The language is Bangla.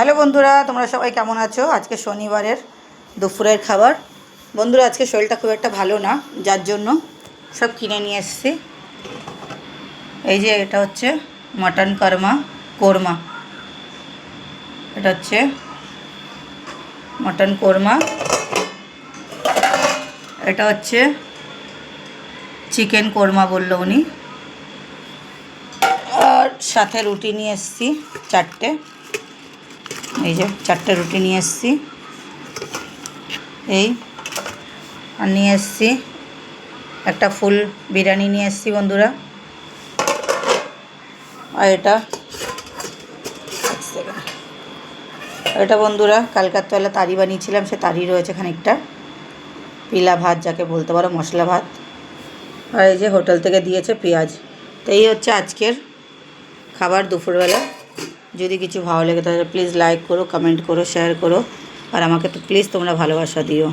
হ্যালো বন্ধুরা, তোমরা সবাই কেমন আছো? আজকে শনিবারের দুপুরের খাবার। বন্ধুরা, আজকে শরীরটা খুব একটা ভালো না, যার জন্য সব কিনে নিয়ে এসেছি। এই যে এটা হচ্ছে মটন কোরমা, এটা হচ্ছে মটন কোরমা, এটা হচ্ছে চিকেন কোরমা বললো উনি। আর সাথে রুটি নিয়ে এসেছি চারটে, এই যে চারটে রুটি নিয়ে এসেছি। এই আর নিয়ে এসেছি একটা ফুল বিরিয়ানি নিয়ে এসেছি বন্ধুরা। আর এটা বন্ধুরা কালকার তলা তারি বানিয়েছিলাম, সে তারি রয়েছে খানিকটা, পিলা ভাত যাকে বলতে পারো, মশলা ভাত। আর এই যে হোটেল থেকে দিয়েছে পেঁয়াজ। তো এই হচ্ছে আজকের খাবার দুপুরবেলা। যদি কিছু ভালো লেগে তাহলে প্লিজ লাইক করো, কমেন্ট করো, শেয়ার করো, আর আমাকে তো প্লিজ তোমরা ভালোবাসা দিও।